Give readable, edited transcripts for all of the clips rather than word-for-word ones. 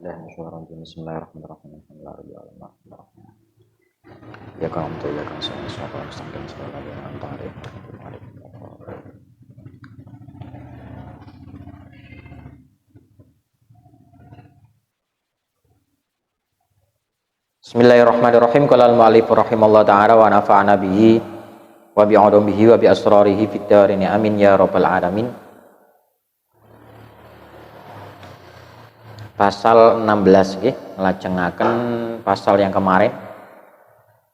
Bismillahirrahmanirrahim. Ya kaum tuh ya kan semua saking segala yang antara. Bismillahirrahmanirrahim. Qala al-mu'allif rahimallahu ta'ala wa nafa'ana bihi wa bi 'ulumihi wa bi asrarihi fid dharain amin ya rabbal alamin. Pasal 16 nggih, nglajengaken pasal yang kemarin.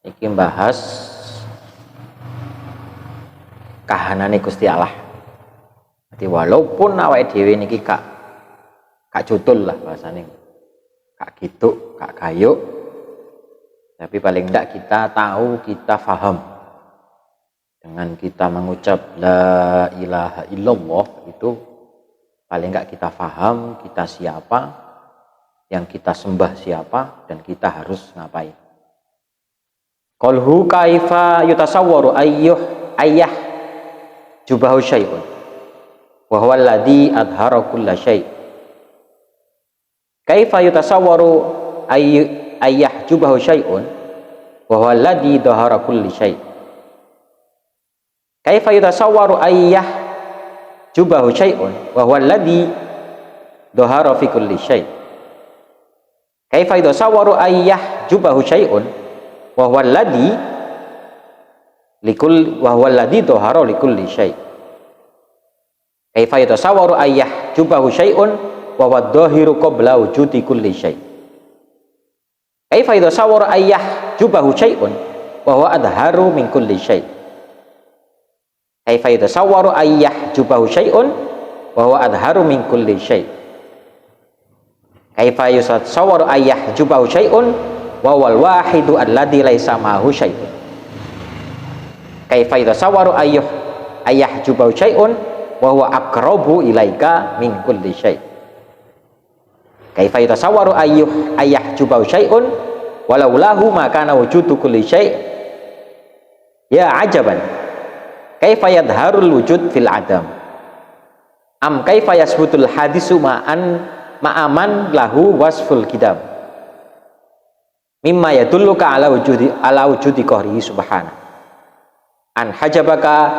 Iki membahas kahanane Gusti Allah. Jadi walaupun awake dhewe niki kak jutul lah bahasane. Kak gitu, kak gayuk. Tapi paling enggak kita tahu, kita faham. Dengan kita mengucap la ilaha illallah itu paling enggak kita faham kita siapa, yang kita sembah siapa, dan kita harus ngapain. Qalhu kaifa yutasawwaru ayyah jubahu syai'un wa huwa alladhi adhara kulla syai'. Kaifa yutasawwaru ayyah jubahu syai'un wa huwa alladhi dhahara kulli syai'. Kaifa yutasawwaru ayyah jubahu syai'un wa huwa alladhi dhahara fi kulli syai'. Kaifa yutasawwaru ayyah jubahu syai'un wa huwa alladhi dhahara likulli syai'. Kaifa yutasawwaru ayyah jubahu syai'un wa huwa dhahiru qabla wujudi kulli syai'. Kaifa yutasawwaru ayyah jubahu syai'un wa huwa adharu min kulli syai'. Kaifa yutasawwaru ayyah jubahu syai'un wa huwa adharu min kulli syai'. Kaifa yutasawwaru ayyah jubahu syai'un wa wal wahidu alladzi laisa ma'ahu syai'un. Kaifa yutasawwaru ayyah jubahu syai'un wa huwa aqrabu ilaika min kulli syai'. Kaifa yutasawwaru ayyah jubahu syai'un walau lahu ma kana wujudu kulli syai'. Ya ajaban kaifa yadharul wujud fil adam. Am kaifa yasbutul hadisu ma'aman lahu wasful kidam mimma yadulluka ala wujudi qahrihi subhanahu an hajabaka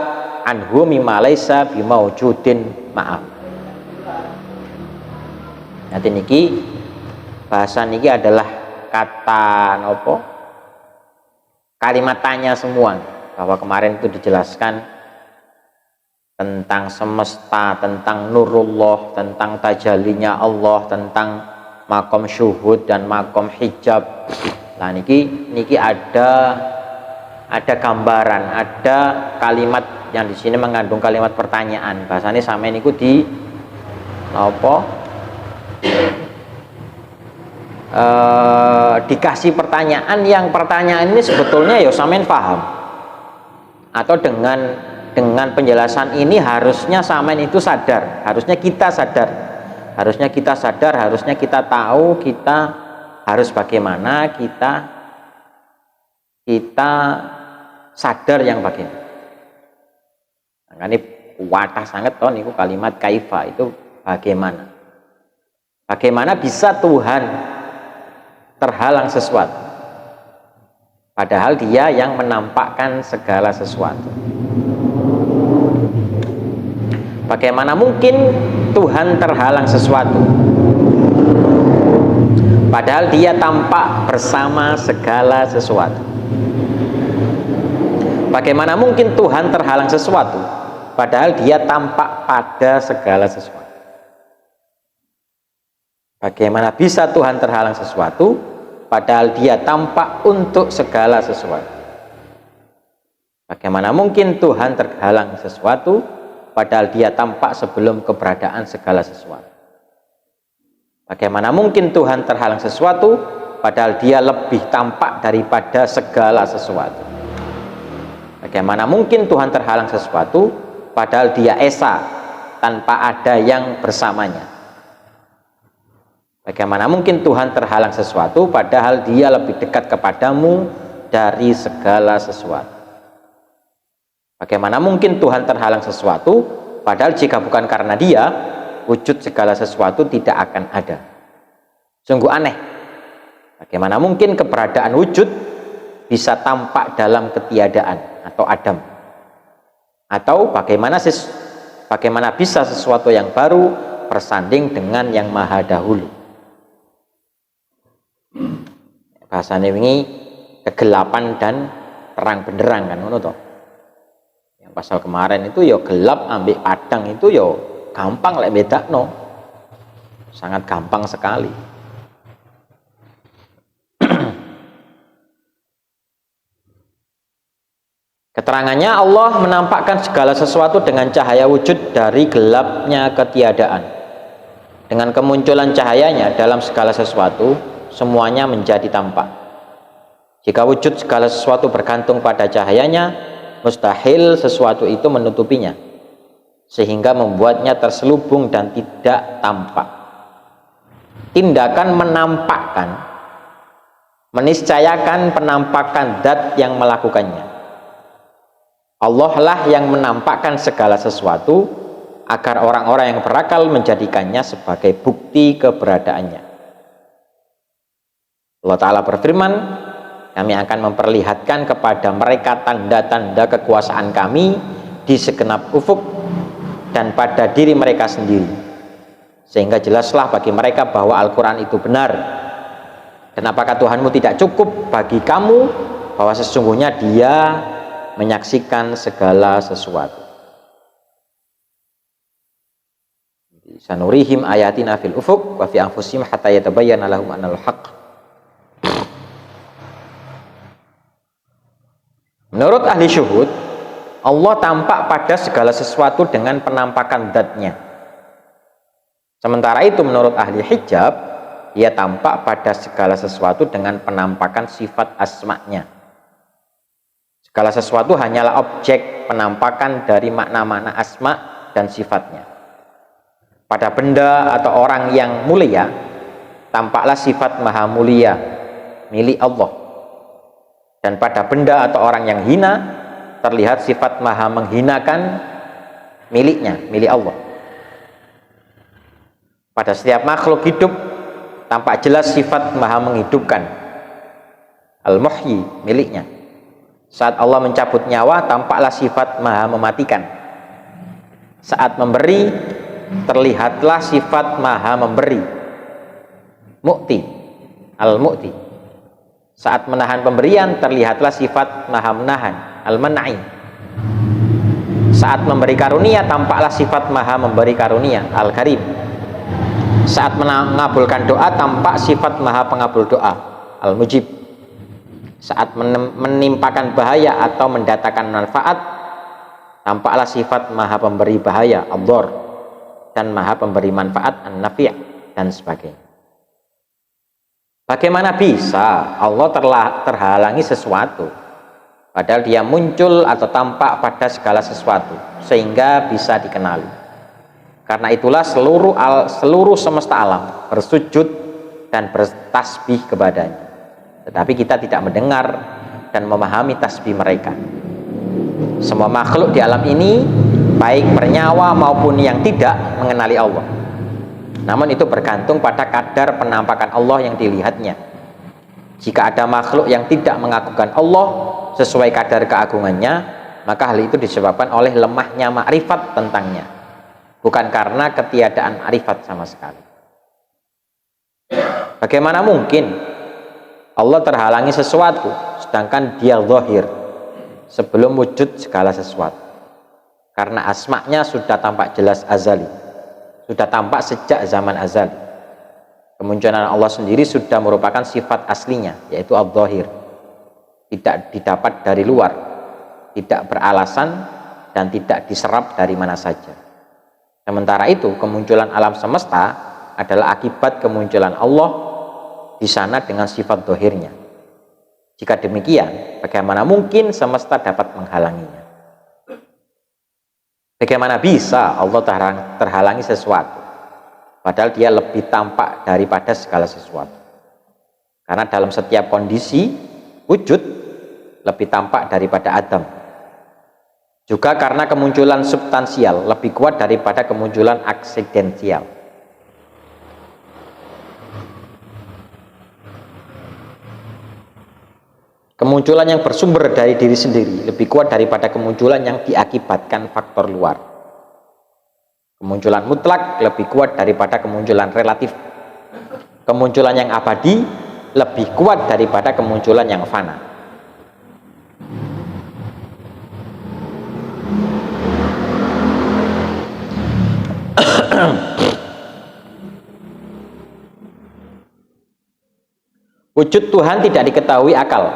anhu mimma laisa bimawjudin ma'am. Nanti niki bahasan niki adalah kata nopo, kalimat tanya semua, bahwa kemarin itu dijelaskan tentang semesta, tentang nurullah, tentang tajallinya Allah, tentang makom syuhud dan makom hijab. Nah niki ada gambaran, ada kalimat yang di sini mengandung kalimat pertanyaan. Bahasanya sama niku di apa? Dikasih pertanyaan, yang pertanyaan ini sebetulnya ya sampean paham, atau dengan penjelasan ini harusnya sampean itu sadar, harusnya kita sadar, harusnya kita tahu kita harus bagaimana, kita sadar yang bagaimana. Nah, ini kuatah sangat toh niku kalimat kaifa itu bagaimana. Bagaimana bisa Tuhan terhalang sesuatu, padahal Dia yang menampakkan segala sesuatu. Bagaimana mungkin Tuhan terhalang sesuatu, padahal Dia tampak bersama segala sesuatu. Bagaimana mungkin Tuhan terhalang sesuatu, padahal Dia tampak pada segala sesuatu. Bagaimana bisa Tuhan terhalang sesuatu, padahal Dia tampak untuk segala sesuatu. Bagaimana mungkin Tuhan terhalang sesuatu, padahal Dia tampak sebelum keberadaan segala sesuatu. Bagaimana mungkin Tuhan terhalang sesuatu, padahal Dia lebih tampak daripada segala sesuatu. Bagaimana mungkin Tuhan terhalang sesuatu, padahal Dia esa, tanpa ada yang bersamanya. Bagaimana mungkin Tuhan terhalang sesuatu, padahal Dia lebih dekat kepadamu dari segala sesuatu. Bagaimana mungkin Tuhan terhalang sesuatu, padahal jika bukan karena Dia, wujud segala sesuatu tidak akan ada. Sungguh aneh. Bagaimana mungkin keberadaan wujud bisa tampak dalam ketiadaan atau adam? Atau bagaimana bisa sesuatu yang baru bersanding dengan yang maha dahulu? Bahasanya ini kegelapan dan terang benderang kan ngono toh. Yang pasal kemarin itu ya gelap ambek padang itu ya gampang lek bedakno. Sangat gampang sekali. Keterangannya Allah menampakkan segala sesuatu dengan cahaya wujud dari gelapnya ketiadaan. Dengan kemunculan cahayanya dalam segala sesuatu, semuanya menjadi tampak. Jika wujud segala sesuatu bergantung pada cahayanya, mustahil sesuatu itu menutupinya, sehingga membuatnya terselubung dan tidak tampak. Tindakan menampakkan, meniscayakan penampakan zat yang melakukannya. Allah lah yang menampakkan segala sesuatu agar orang-orang yang berakal menjadikannya sebagai bukti keberadaannya. Allah Ta'ala berfirman, kami akan memperlihatkan kepada mereka tanda-tanda kekuasaan kami di segenap ufuk dan pada diri mereka sendiri, sehingga jelaslah bagi mereka bahwa Al-Quran itu benar. Dan apakah Tuhanmu tidak cukup bagi kamu bahwa sesungguhnya Dia menyaksikan segala sesuatu. Sanurihim ayatina fil ufuq wa fi anfusihim hatta yatabayyana lahum annal haqq. Menurut ahli syuhud, Allah tampak pada segala sesuatu dengan penampakan zat-Nya. Sementara itu menurut ahli hijab, Dia tampak pada segala sesuatu dengan penampakan sifat asma-Nya. Segala sesuatu hanyalah objek penampakan dari makna-makna asma dan sifatnya. Pada benda atau orang yang mulia, tampaklah sifat maha mulia milik Allah. Dan pada benda atau orang yang hina, terlihat sifat maha menghinakan miliknya, milik Allah. Pada setiap makhluk hidup, tampak jelas sifat maha menghidupkan, al-muhyi miliknya. Saat Allah mencabut nyawa, tampaklah sifat maha mematikan. Saat memberi, terlihatlah sifat maha memberi, mu'ti, al-mu'ti. Saat menahan pemberian, terlihatlah sifat maha menahan, al-man'i. Saat memberi karunia, tampaklah sifat maha memberi karunia, al-karim. Saat mengabulkan doa, tampak sifat maha pengabul doa, al-mujib. Saat menimpakan bahaya atau mendatangkan manfaat, tampaklah sifat maha pemberi bahaya, ad-dhar, dan maha pemberi manfaat, an-nafi', dan sebagainya. Bagaimana bisa Allah terhalangi sesuatu padahal Dia muncul atau tampak pada segala sesuatu sehingga bisa dikenali? Karena itulah seluruh semesta alam bersujud dan bertasbih kepadanya. Tetapi kita tidak mendengar dan memahami tasbih mereka. Semua makhluk di alam ini, baik bernyawa maupun yang tidak, mengenali Allah. Namun itu bergantung pada kadar penampakan Allah yang dilihatnya. Jika ada makhluk yang tidak mengagungkan Allah sesuai kadar keagungannya, maka hal itu disebabkan oleh lemahnya makrifat tentangnya, bukan karena ketiadaan makrifat sama sekali. Bagaimana mungkin Allah terhalangi sesuatu sedangkan Dia zahir sebelum wujud segala sesuatu? Karena asma-Nya sudah tampak jelas azali, sudah tampak sejak zaman azali. Kemunculan Allah sendiri sudah merupakan sifat aslinya, yaitu al-zahir, tidak didapat dari luar, tidak beralasan, dan tidak diserap dari mana saja. Sementara itu kemunculan alam semesta adalah akibat kemunculan Allah di sana dengan sifat dohirnya. Jika demikian, bagaimana mungkin semesta dapat menghalanginya? Bagaimana bisa Allah terhalangi sesuatu padahal Dia lebih tampak daripada segala sesuatu? Karena dalam setiap kondisi wujud lebih tampak daripada Adam. Juga karena kemunculan substansial lebih kuat daripada kemunculan aksidensial. Kemunculan yang bersumber dari diri sendiri lebih kuat daripada kemunculan yang diakibatkan faktor luar. Kemunculan mutlak lebih kuat daripada kemunculan relatif. Kemunculan yang abadi lebih kuat daripada kemunculan yang fana. Wujud Tuhan tidak diketahui akal,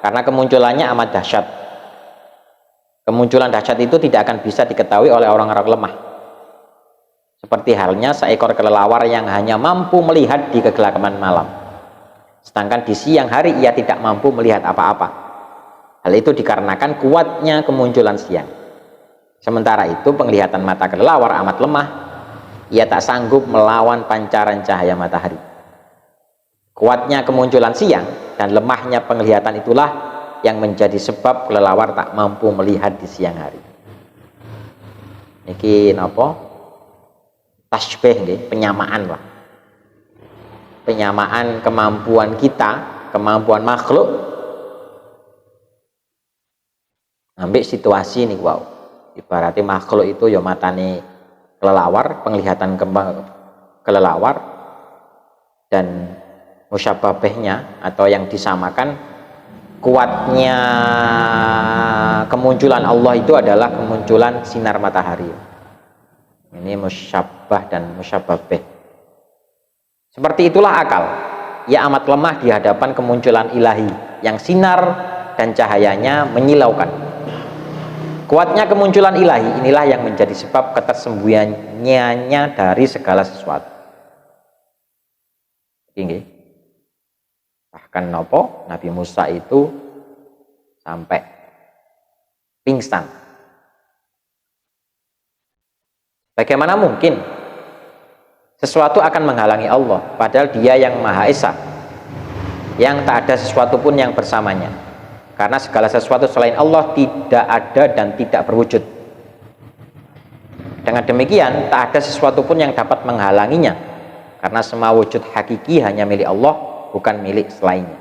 karena kemunculannya amat dahsyat. Kemunculan dahsyat itu tidak akan bisa diketahui oleh orang-orang lemah. Seperti halnya seekor kelelawar yang hanya mampu melihat di kegelapan malam. Sedangkan di siang hari ia tidak mampu melihat apa-apa. Hal itu dikarenakan kuatnya kemunculan siang. Sementara itu penglihatan mata kelelawar amat lemah. Ia tak sanggup melawan pancaran cahaya matahari. Kuatnya kemunculan siang dan lemahnya penglihatan itulah yang menjadi sebab kelelawar tak mampu melihat di siang hari. Niki napa? Tasbih nggih, penyamaan lah. Penyamaan kemampuan kita, kemampuan makhluk ambil situasi nih, wow. Ibaratnya makhluk itu ya matane kelelawar, penglihatan kelelawar, dan musyababahnya atau yang disamakan kuatnya kemunculan Allah itu adalah kemunculan sinar matahari. Ini musyabah dan musyababah. Seperti itulah akal. Ia amat lemah di hadapan kemunculan ilahi yang sinar dan cahayanya menyilaukan. Kuatnya kemunculan ilahi inilah yang menjadi sebab ketersembunyiannya dari segala sesuatu. Ini bahkan Nabi Musa itu sampai pingsan. Bagaimana mungkin sesuatu akan menghalangi Allah, padahal Dia yang Maha Esa, yang tak ada sesuatu pun yang bersamanya, karena segala sesuatu selain Allah tidak ada dan tidak berwujud. Dengan demikian tak ada sesuatu pun yang dapat menghalanginya, karena semua wujud hakiki hanya milik Allah, bukan milik selainnya.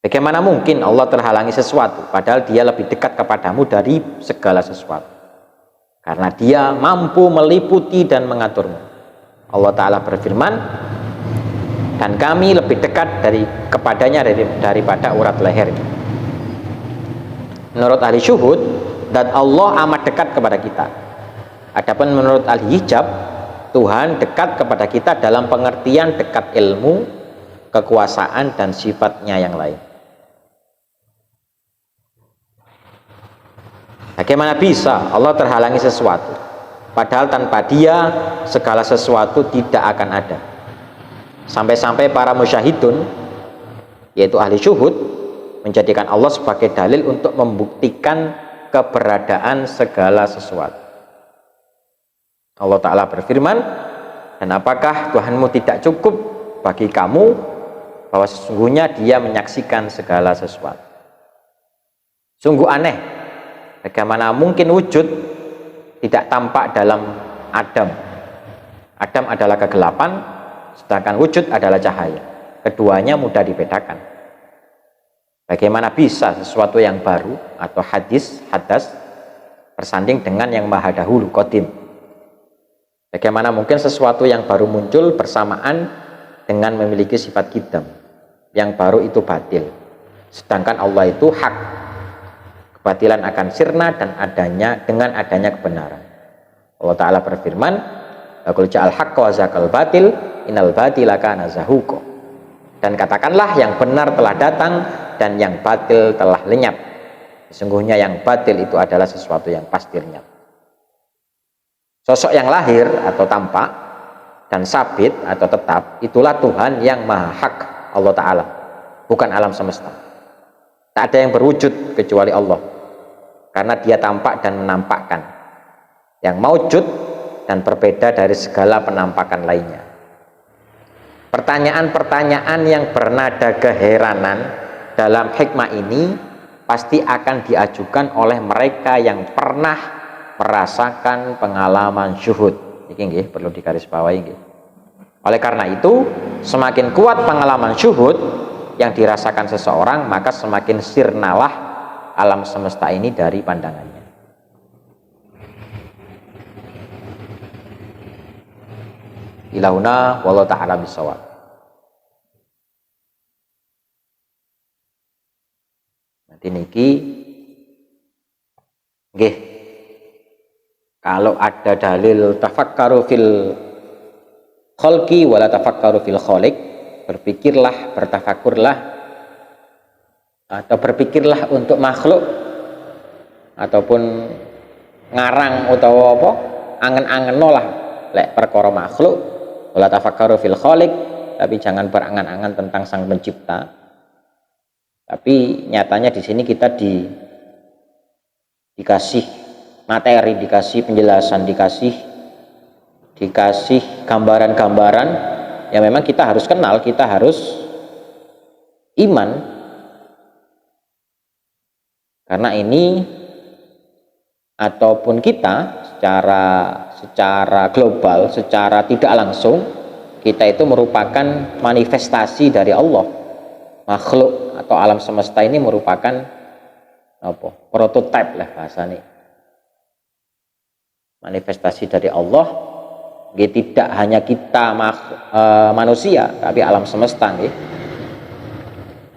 Bagaimana mungkin Allah terhalangi sesuatu padahal Dia lebih dekat kepadamu dari segala sesuatu, karena Dia mampu meliputi dan mengaturmu. Allah Ta'ala berfirman, dan kami lebih dekat kepadanya daripada urat lehernya. Menurut ahli syuhud, dan Allah amat dekat kepada kita. Adapun menurut ahli hijab, Tuhan dekat kepada kita dalam pengertian dekat ilmu, kekuasaan, dan sifatnya yang lain. Bagaimana bisa Allah terhalangi sesuatu, padahal tanpa Dia segala sesuatu tidak akan ada. Sampai-sampai para musyahidun, yaitu ahli syuhud, menjadikan Allah sebagai dalil untuk membuktikan keberadaan segala sesuatu. Allah Ta'ala berfirman, dan apakah Tuhanmu tidak cukup bagi kamu bahwa sesungguhnya Dia menyaksikan segala sesuatu. Sungguh aneh, bagaimana mungkin wujud tidak tampak dalam Adam. Adam adalah kegelapan, sedangkan wujud adalah cahaya. Keduanya mudah dibedakan. Bagaimana bisa sesuatu yang baru atau hadas bersanding dengan yang maha dahulu, qadim? Bagaimana mungkin sesuatu yang baru muncul bersamaan dengan memiliki sifat qidam? Yang baru itu batil, sedangkan Allah itu hak. Kebatilan akan sirna dan dengan adanya kebenaran. Allah Ta'ala berfirman, qul ja'al haqqa wa zaqal batil innal batila kana zahuqa. Dan katakanlah yang benar telah datang dan yang batil telah lenyap. Sesungguhnya yang batil itu adalah sesuatu yang pasti lenyap. Sosok yang lahir atau tampak dan sabit atau tetap, itulah Tuhan yang maha hak, Allah Ta'ala, bukan alam semesta. Tak ada yang berwujud kecuali Allah, karena Dia tampak dan menampakkan, yang maujud dan berbeda dari segala penampakan lainnya. Pertanyaan-pertanyaan yang bernada keheranan dalam hikmah ini pasti akan diajukan oleh mereka yang pernah merasakan pengalaman syuhud. Ini nggih perlu digarisbawahi nggih. Oleh karena itu, semakin kuat pengalaman syuhud, yang dirasakan seseorang, maka semakin sirnalah alam semesta ini dari pandangannya. Ilahuna wallahu ta'ala bisawab. Nanti niki nggih, kalau ada dalil tafakkaru fil khalqi wala tafakkaru fil khaliq, berpikirlah, bertafakurlah atau berpikirlah untuk makhluk ataupun ngarang utawa apa angen-angen lah lek perkara makhluk, wala tafakkaru fil khaliq, tapi jangan berangan-angan tentang sang pencipta. Tapi nyatanya di sini kita dikasih materi, dikasih penjelasan, dikasih gambaran-gambaran yang memang kita harus kenal, kita harus iman. Karena ini ataupun kita secara global, secara tidak langsung, kita itu merupakan manifestasi dari Allah. Makhluk atau alam semesta ini merupakan apa? Prototipe lah bahasanya. Manifestasi dari Allah. Tidak hanya kita manusia, tapi alam semesta nggih.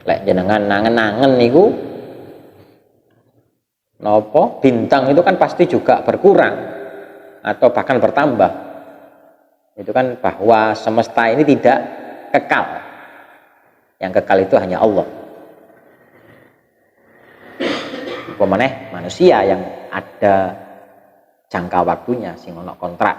Lek jenengan nangen-nangen niku nopo bintang itu kan pasti juga berkurang atau bahkan bertambah. Itu kan bahwa semesta ini tidak kekal. Yang kekal itu hanya Allah. Pemeneh manusia yang ada jangka waktunya sing ono kontrak.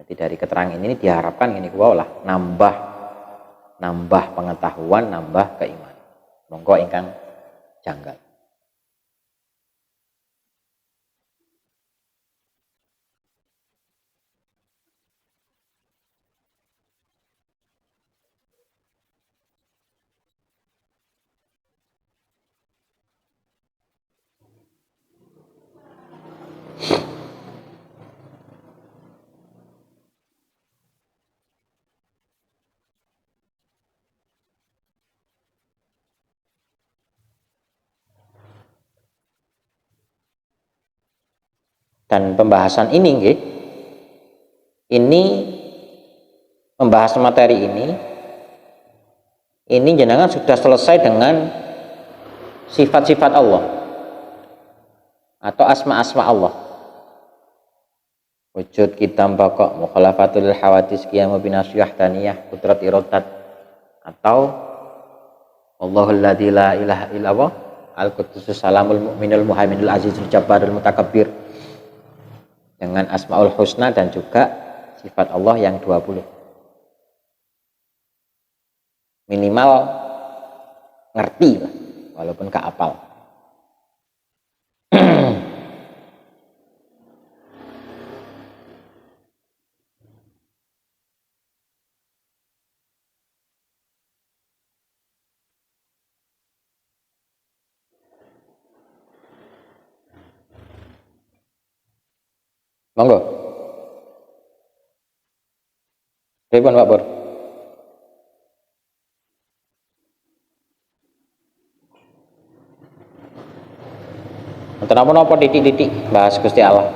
Jadi dari keterangan ini diharapkan ini lah nambah pengetahuan, nambah keimanan. Monggo ingkang janggal. Dan pembahasan ini nggih, ini membahas materi ini jenengan sudah selesai dengan sifat-sifat Allah atau asma-asma Allah. Wujud kitam baqa mukhalafatul hawadis qiyamu binasiyah taniyah qudrat iradat, atau Allahul ladzi la ilaha illallah al-qudusus salamul mu'minul muhaiminul azizul jabbarul mutakabbir, dengan asmaul husna dan juga sifat Allah yang 20. Minimal ngerti lah, walaupun gak apal. Monggo. Pripun Pak Pur? Enten apa-apa titik-titik bahas Gusti Allah.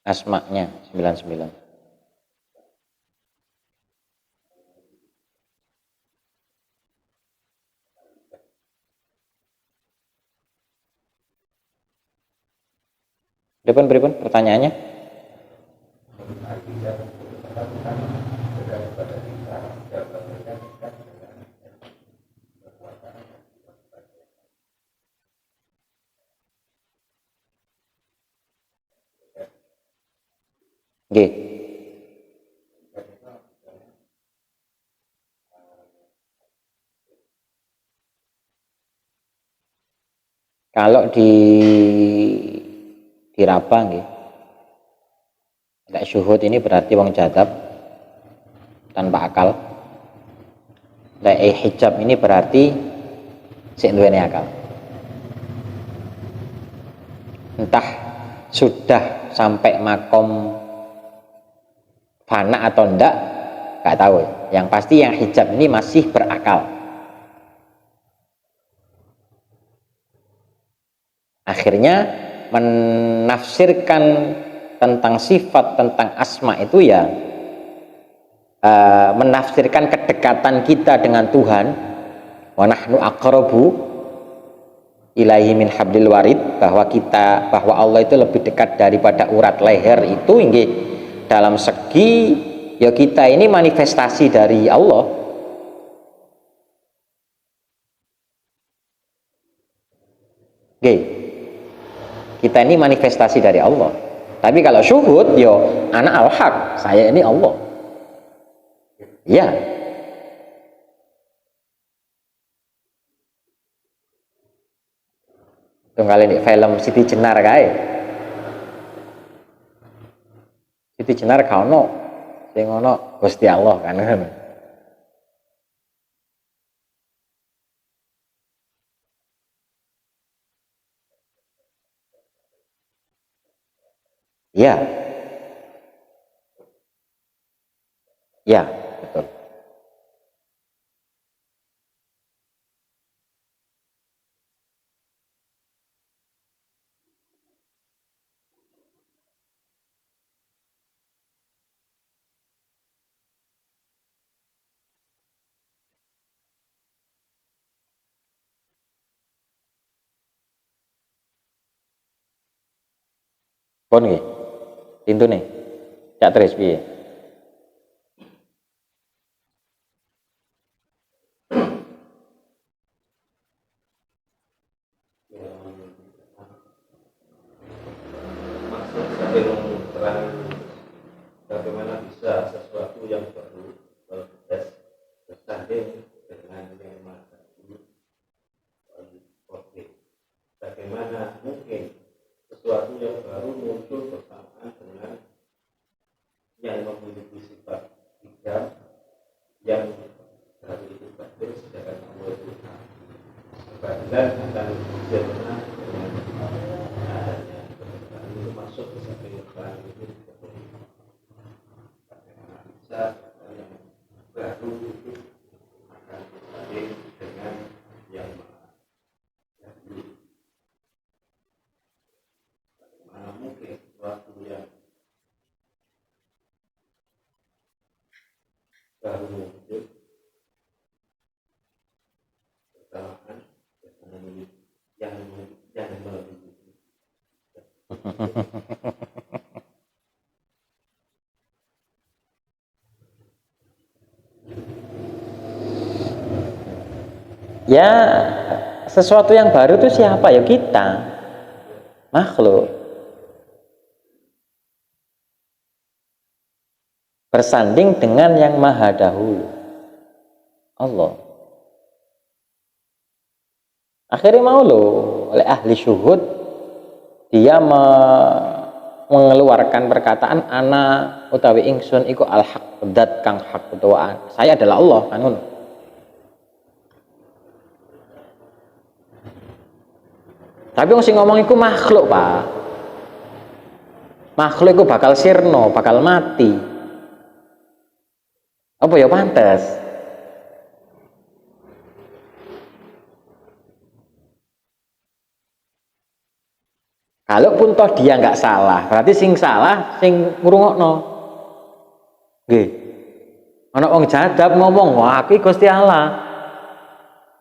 Asma'nya 99. Pripun pertanyaannya? Nggih. Kalau di Raba nggih. Lek syuhud ini berarti wong jadab tanpa akal. Lek hijab ini berarti sik duweni akal. Entah sudah sampai makom fana atau enggak, nggak tahu. Yang pasti yang hijab ini masih berakal. Akhirnya menafsirkan tentang sifat, tentang asma itu ya menafsirkan kedekatan kita dengan Tuhan. Wa nahnu aqrabu ilaihi min hablil warid, bahwa Allah itu lebih dekat daripada urat leher itu nggih. Dalam segi ya kita ini manifestasi dari Allah. Nggih. Kita ini manifestasi dari Allah. Tapi kalau syuhud, yo anak al-haq, saya ini Allah. Ya. Tunggal ini film Siti Jenar kae. Siti Jenar ka ono sing ono Gusti Allah kan. Ya. Ya, betul. Pun nggih. Intune. Cak terus piye? Bagaimana bisa sesuatu yang baru bersanding dengan yang masa lalu. Oke. Bagaimana mungkin sesuatu yang baru muncul bersamaan dengan yang memiliki sifat hijab yang baru itu batin, sedangkan Allah itu kebatilan akan sempurna dengan adanya kebenaran itu masuk ke satu kebenaran itu. Bagaimana bisa yang baru itu akan bersanding dengan yang jadi bagaimana mungkin sesuatu yang baru muncul bersamaan dengan yang memiliki. Ya, sesuatu yang baru itu siapa? Ya kita, makhluk. Bersanding dengan yang maha dahulu, Allah. Akhirnya mau oleh ahli syuhud, dia mengeluarkan perkataan ana utawi ingsun iku al-haq, dat kang hak ketuaan. Saya adalah Allah, kan ngono. Tapi wong sing ngomong iku makhluk, Pak. Makhluk iku bakal sirna, bakal mati. Apa ya pantes? Kalaupun toh dia nggak salah, berarti sing salah sing ngrungokno. Nggih. Ana wong jadab ngomong, "Wah, iki Gusti Allah."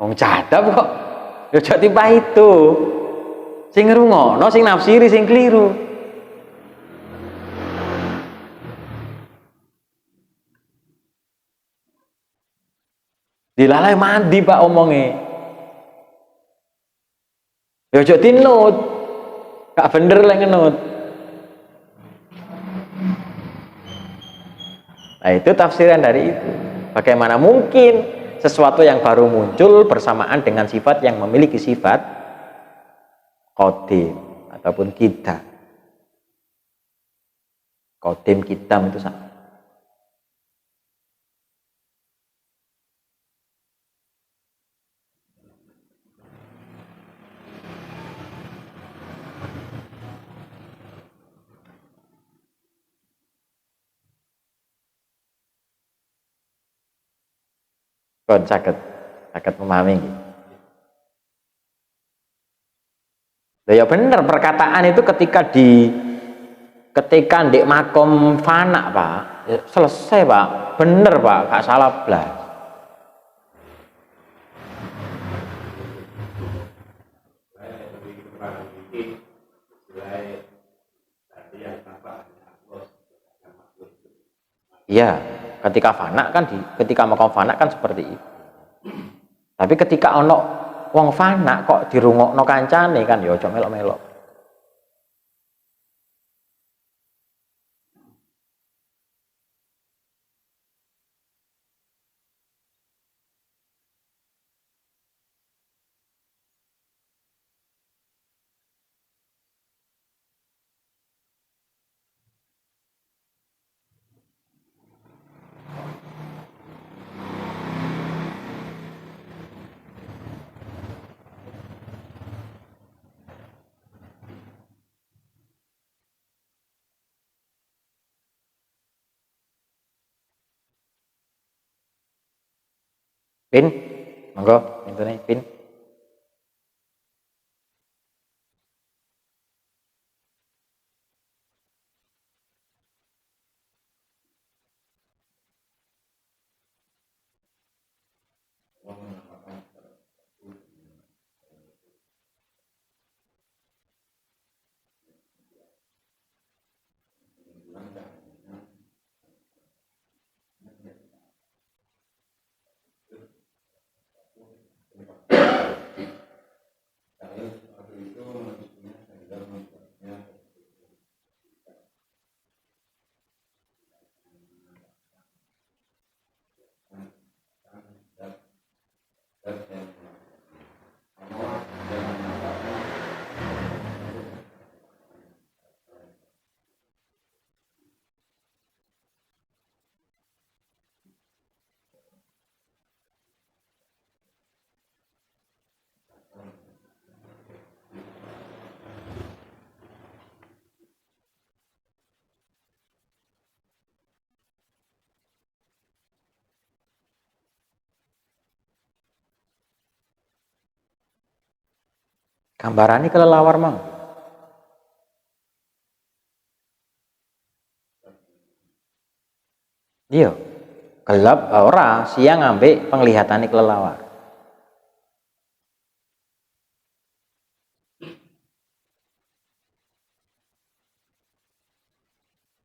Wong jadab kok ya aja tiba itu. Sing ngrungokno, sing nafsiri, sing keliru. Dilalai mandi Pak omongnya. Ya aja tinut. Gak bener lah ngenut. Nah, itu tafsiran dari itu. Bagaimana mungkin sesuatu yang baru muncul bersamaan dengan sifat yang memiliki sifat qadim ataupun kita. Qadim kidam itu sama. Kon saged memahami gitu. Ya bener, perkataan itu ketika di makom fana Pak, ya selesai Pak, bener Pak, gak salah blas. Iya, ketika fana kan ketika makom fana kan seperti itu. Tapi ketika ono wong fana kok dirungokno kancane kan ya aja melok-melok. Pin, monggo intune pin. Gambarane kelelawar mang. Iya. Gelap ora, siang ambek penglihatane kelelawar.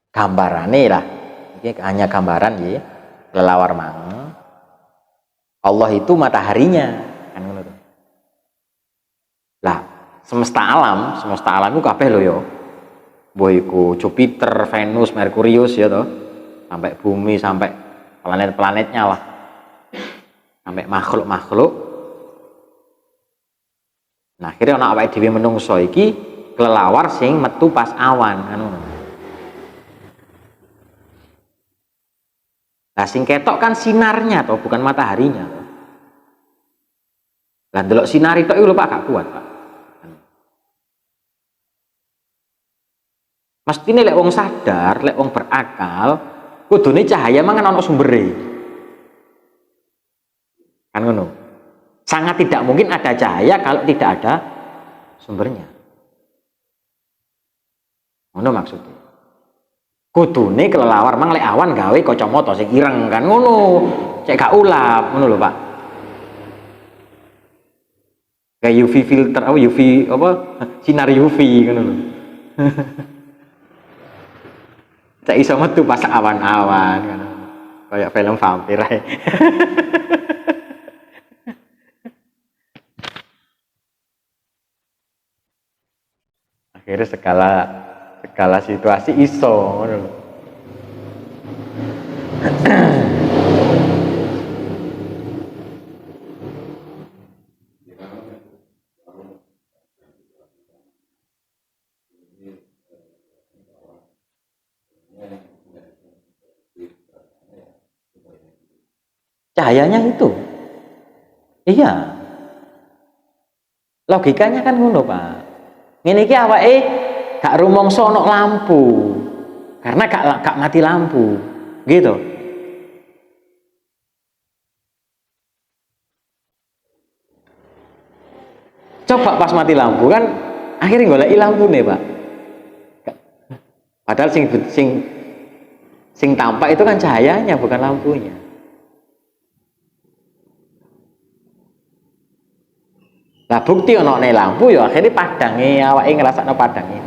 Gambarane lah. Ini hanya gambaran ya. Kelelawar mang. Allah itu mataharinya kan ngono to. Lah, semesta alam itu kabeh lho ya. Mbah iku Jupiter, Venus, Merkurius ya toh. Sampai bumi, sampai planet-planetnya lah. Sampai makhluk-makhluk. Nah, akhirnya ana awake dhewe menungso iki kelelawar sing metu pas awan kan ngono. Nah, sing ketok kan sinarnya toh, bukan mataharinya toh. Lah delok sinar tok iku lho Pak gak kuat, Pak. Mestine lek wong sadar, lek wong berakal, kudune cahaya mangan ana sumbere. Kan ngono. Sangat tidak mungkin ada cahaya kalau tidak ada sumbernya. Ngono maksudnya. Kudune kelelawar mang lek awan gawe kacamata sing ireng kan ngono. Cek gak ulap ngono lho, Pak. Kayak UV filter apa UV apa sinar UV ngono lho. Cek iso metu pas awan-awan kan. Kayak film vampir ae. Akhirnya segala situasi iso ngono lho. Cahayanya itu. Iya. Logikanya kan ngono, Pak. Ngene iki awake gak rumangsa ana lampu. Karena gak mati lampu. Gitu. Coba pas mati lampu kan akhirnya goleki lampune, Pak. Padahal sing tampak itu kan cahayanya bukan lampunya. Lah bukti ana lampu ya akhirnya padange awake ngrasakno padange.